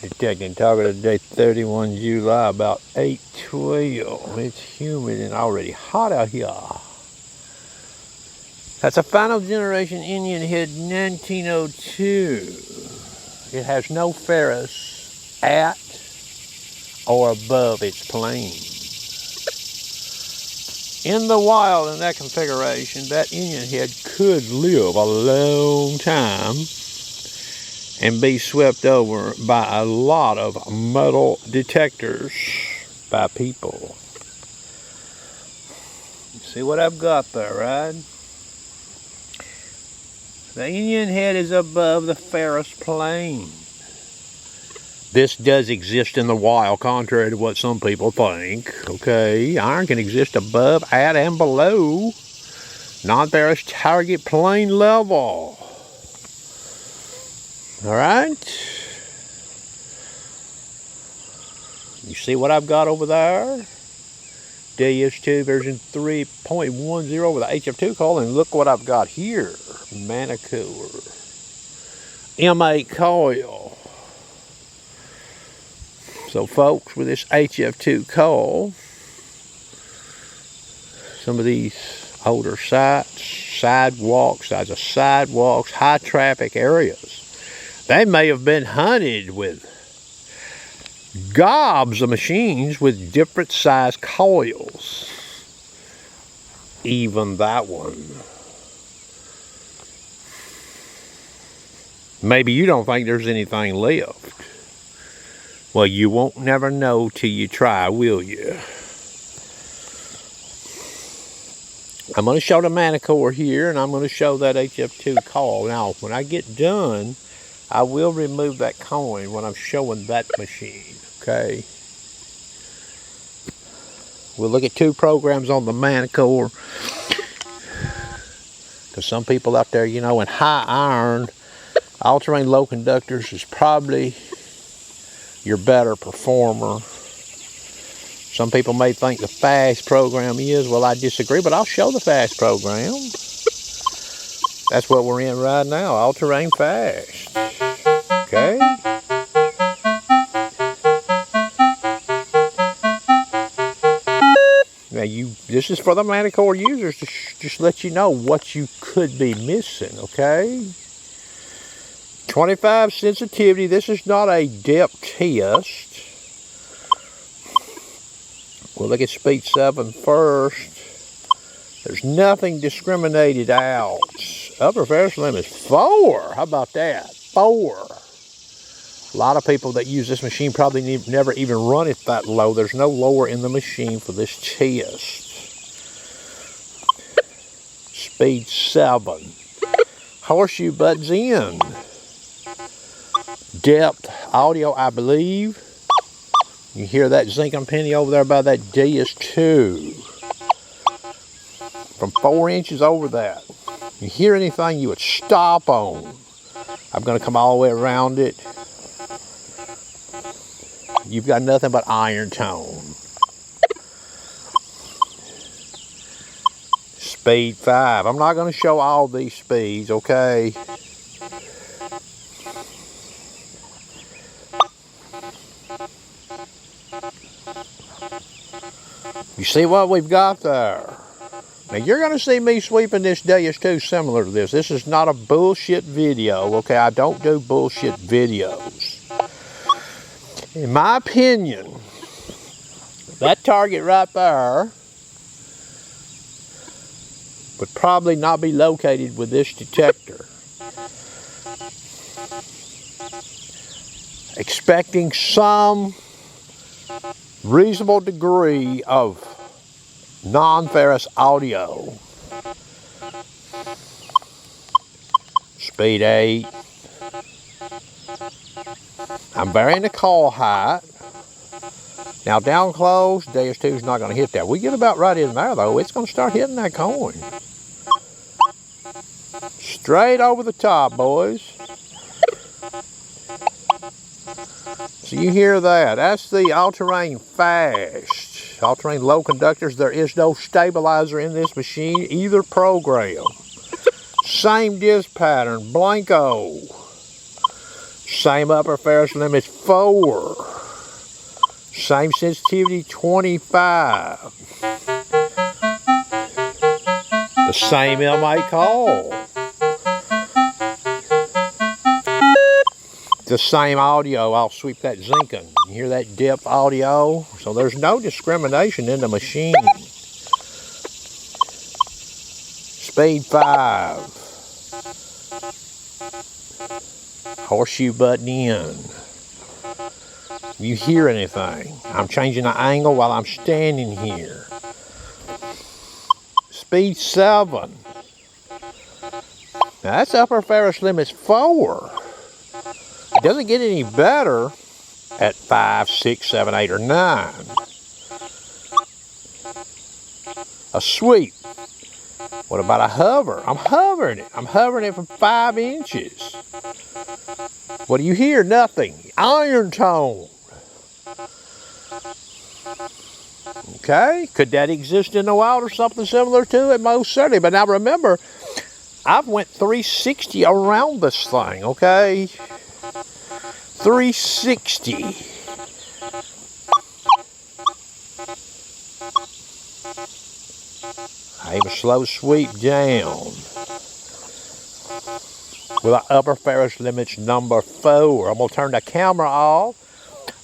Detecting target of day 31 July, about 8:12. It's humid and already hot out here. That's a final generation Indian head 1902. It has no ferrous at or above its plane. In the wild, in that configuration, that Indian head could live a long time and be swept over by a lot of metal detectors by people. You see what I've got there, right? The Indian head is above the ferrous plane. This does exist in the wild, contrary to what some people think. Okay, iron can exist above, at, and below non-ferrous target plane level. All right. You see what I've got over there? Deus II version 3.10 with the HF2 coil, and look what I've got here. Manticore. M8 coil. So folks, with this HF2 coil, some of these older sites, sidewalks, high traffic areas, they may have been hunted with gobs of machines with different size coils. Even that one. Maybe you don't think there's anything left. Well, you won't never know till you try, will you? I'm going to show the Manticore here, and I'm going to show that HF2 coil. Now, when I get done, I will remove that coin when I'm showing that machine, okay? We'll look at two programs on the Manticore. Because some people out there, you know, in high iron, all-terrain low conductors is probably your better performer. Some people may think the fast program is. Well, I disagree, but I'll show the fast program. That's what we're in right now, all-terrain fast. Okay? Now, this is for the Manticore users to just let you know what you could be missing, okay? 25 sensitivity. This is not a depth test. We'll look at speed 7 first. There's nothing discriminated out. Upper ferrous limit is 4. How about that? 4. A lot of people that use this machine probably never even run it that low. There's no lower in the machine for this test. Speed 7. Horseshoe buttons in. Depth audio, I believe. You hear that zinc penny over there by that Deus II. From 4 inches over that. You hear anything you would stop on. I'm going to come all the way around it. You've got nothing but iron tone. Speed 5. I'm not going to show all these speeds, okay? You see what we've got there? Now you're going to see me sweeping this Deus II similar to this. This is not a bullshit video, okay? I don't do bullshit videos. In my opinion, that target right there would probably not be located with this detector. Expecting some reasonable degree of non-ferrous audio. Speed 8. I'm varying the call height. Now down close, Deus II is not going to hit that. We get about right in there though, it's going to start hitting that coin. Straight over the top, boys. So you hear that. That's the all-terrain fast. All-terrain low conductors. There is no stabilizer in this machine, either program. Same disc pattern, Blanco. Same upper ferrous limits, 4. Same sensitivity, 25. The same MA call. The same audio. I'll sweep that zinking. You hear that dip audio? So there's no discrimination in the machine. Speed 5. Horseshoe button in. You hear anything? I'm changing the angle while I'm standing here. Speed 7. Now that's upper ferrous limits 4. It doesn't get any better at 5, 6, 7, 8, or 9. A sweep. What about a hover? I'm hovering it. I'm hovering it for 5 inches. What do you hear? Nothing. Iron tone. Okay. Could that exist in the wild or something similar to it? Most certainly. But now remember, I've went 360 around this thing, okay? 360. I have a slow sweep down with an upper ferrous limits number 4. I'm going to turn the camera off.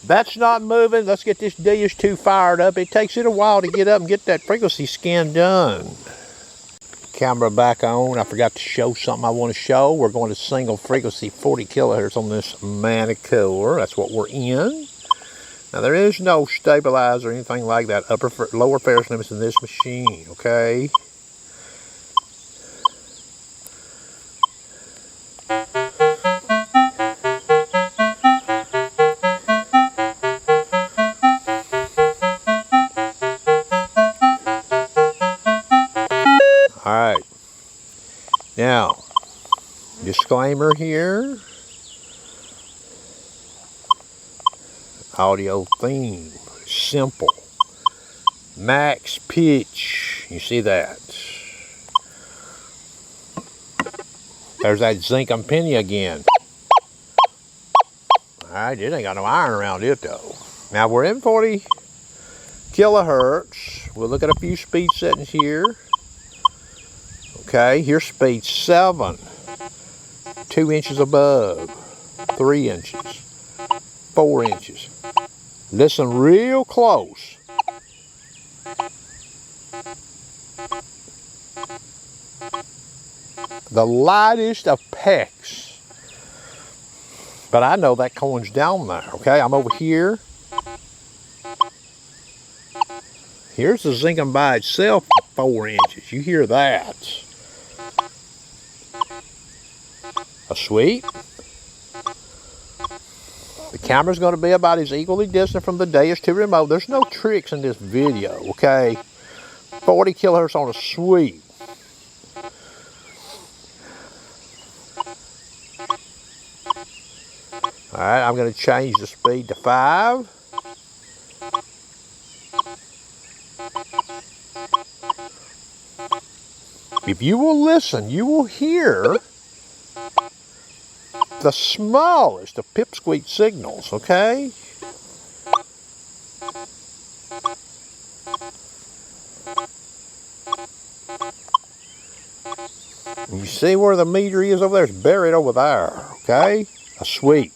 That's not moving. Let's get this Deus II fired up. It takes it a while to get up and get that frequency scan done. Camera back on. I forgot to show something I want to show. We're going to single frequency 40 kilohertz on this Manticore. That's what we're in. Now there is no stabilizer or anything like that. Lower ferrous limits in this machine, okay? Alright, now, disclaimer here, audio theme, simple, max pitch, you see that, there's that zinc and penny again. Alright, it ain't got no iron around it though. Now we're in 40 kilohertz, we'll look at a few speed settings here. Okay, here's speed 7, 2 inches above, 3 inches, 4 inches. Listen real close. The lightest of pecks. But I know that coin's down there, okay? I'm over here. Here's the zinc by itself, 4 inches. You hear that? A sweep. The camera's going to be about as equally distant from the Deus II remote. There's no tricks in this video, okay? 40 kilohertz on a sweep. Alright, I'm going to change the speed to 5. If you will listen, you will hear the smallest of pipsqueak signals, okay? You see where the meter is over there? It's buried over there, okay? A sweep.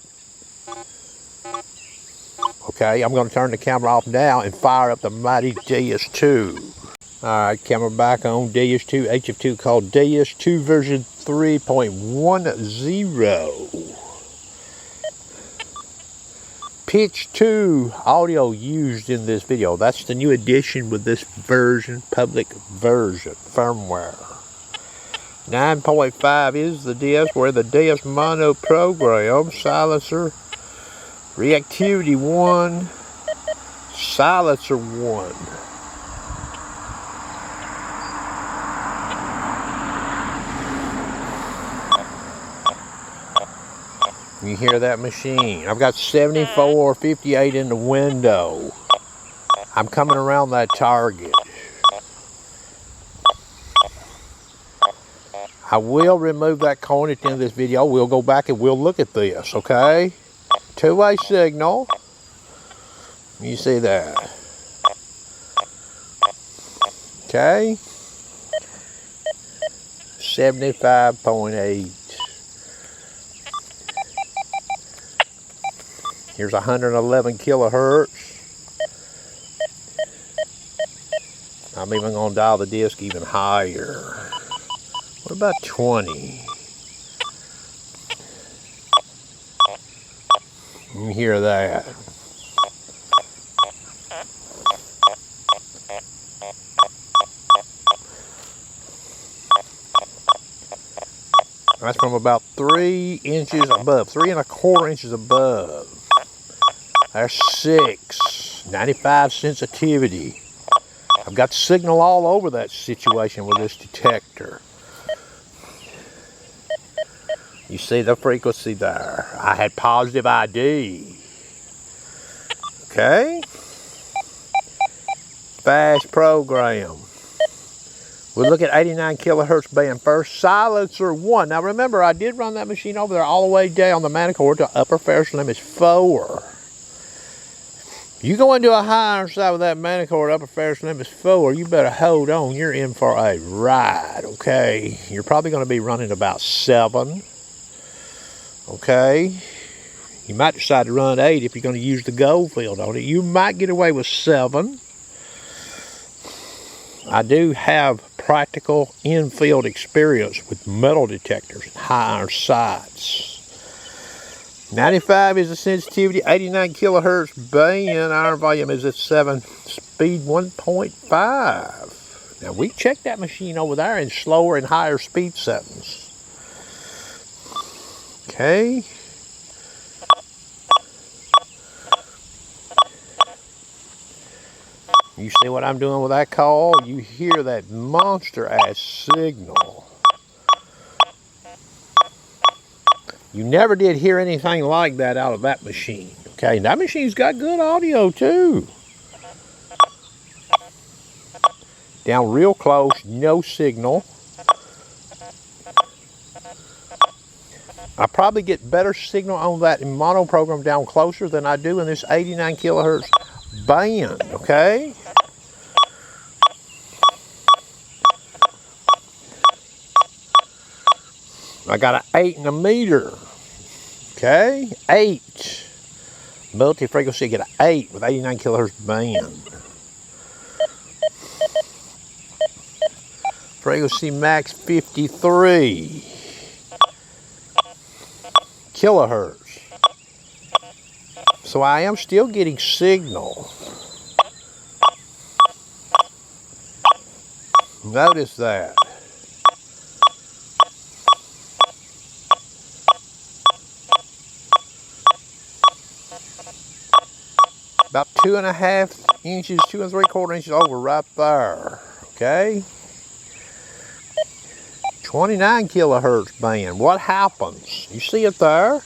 Okay, I'm going to turn the camera off now and fire up the mighty Deus II. Alright, camera back on. Deus II, HF2 called Deus II version 3.10. Pitch 2 audio used in this video. That's the new addition with this version, public version, firmware. 9.5 is the DS, where the DS mono program, silencer, reactivity 1, silencer 1. You hear that machine. I've got 74 or 58 in the window. I'm coming around that target. I will remove that coin at the end of this video. We'll go back and we'll look at this, okay? Two-way signal. You see that. Okay. 75.8. Here's 111 kilohertz. I'm even going to dial the disc even higher. What about 20? You can hear that. That's from about 3 inches above, 3¼ inches above. There's 6, 95 sensitivity. I've got signal all over that situation with this detector. You see the frequency there. I had positive ID. Okay. Fast program. We'll look at 89 kilohertz band first. Silencer 1. Now remember, I did run that machine over there all the way down the Manticore to upper ferrous limit 4. You go into a high iron side with that Manticore upper ferrous limit 4, you better hold on. You're in for a ride, okay? You're probably going to be running about 7. Okay? You might decide to run 8 if you're going to use the gold field on it. You might get away with 7. I do have practical in-field experience with metal detectors and high iron sights. 95 is the sensitivity, 89 kilohertz band, iron volume is at 7, speed 1.5. Now we checked that machine over there in slower and higher speed settings. Okay. You see what I'm doing with that call? You hear that monster-ass signal. You never did hear anything like that out of that machine. Okay, that machine's got good audio too. Down real close, no signal. I probably get better signal on that mono program down closer than I do in this 89 kilohertz band, okay? I got an 8 and a meter, okay? 8. Multi-frequency, get an 8 with 89 kilohertz band. Frequency max 53 kilohertz. So I am still getting signal. Notice that. About 2½ inches, 2 3/4 inches over right there. Okay. 29 kilohertz band. What happens? You see it there?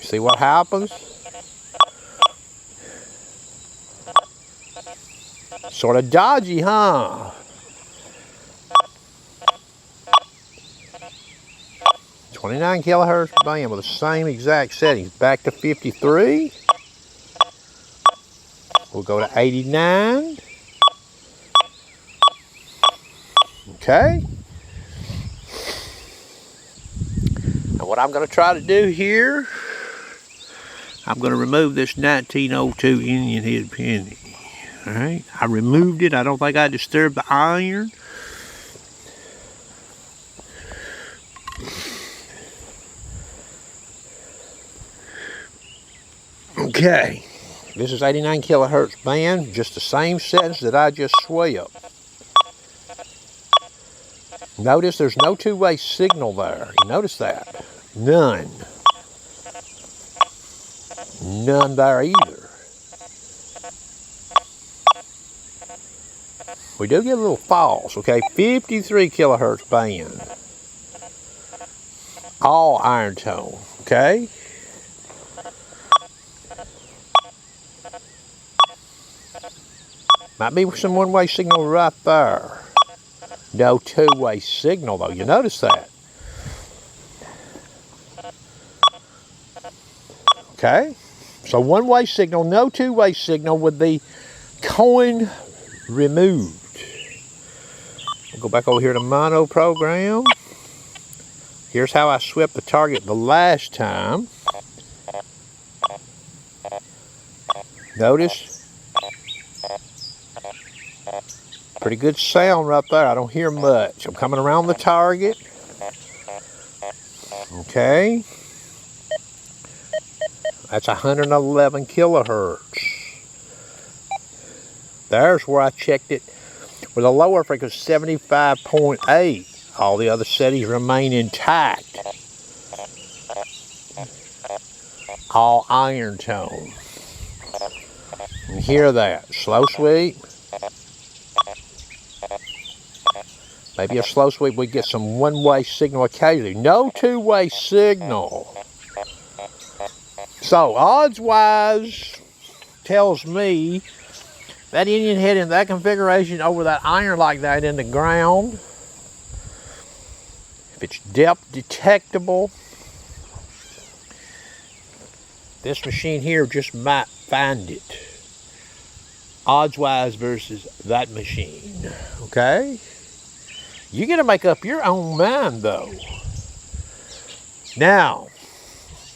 See what happens? Sort of dodgy, huh? .29 kilohertz band with the same exact settings. Back to 53. We'll go to 89. Okay. Now what I'm going to try to do here, I'm going to remove this 1902 Indian head penny. Alright, I removed it. I don't think I disturbed the iron. Okay, this is 89 kilohertz band, just the same settings that I just swept. Notice there's no two-way signal there. You notice that? None. None there either. We do get a little false, okay? 53 kilohertz band. All iron tone, okay? Might be some one-way signal right there. No two-way signal though, you notice that. Okay, so one-way signal, no two-way signal with the coin removed. We'll go back over here to mono program. Here's how I swept the target the last time. Notice, pretty good sound right there. I don't hear much. I'm coming around the target. Okay. That's 111 kilohertz. There's where I checked it with a lower frequency, 75.8. All the other settings remain intact. All iron tone. You hear that? Slow sweep. Maybe a slow sweep, we get some one-way signal occasionally. No two-way signal. So, odds-wise, tells me that Indian head in that configuration over that iron like that in the ground, if it's depth detectable, this machine here just might find it. Odds-wise versus that machine. Okay? You got to make up your own mind, though. Now,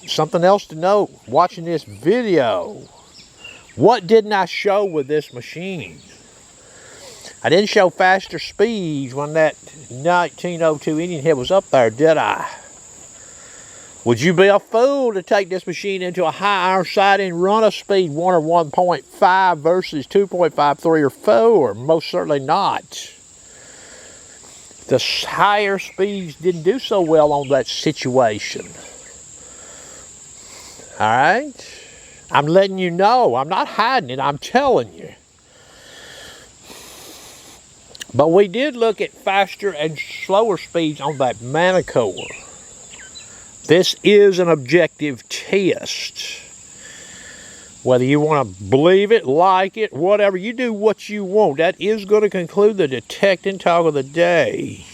something else to note, watching this video, what didn't I show with this machine? I didn't show faster speeds when that 1902 Indian head was up there, did I? Would you be a fool to take this machine into a high iron sighting, run a speed 1 or 1.5 versus 2.5, 3, or 4? Most certainly not. The higher speeds didn't do so well on that situation. All right? I'm letting you know. I'm not hiding it. I'm telling you. But we did look at faster and slower speeds on that Manticore. This is an objective test. Whether you want to believe it, like it, whatever, you do what you want. That is going to conclude the detect and talk of the day.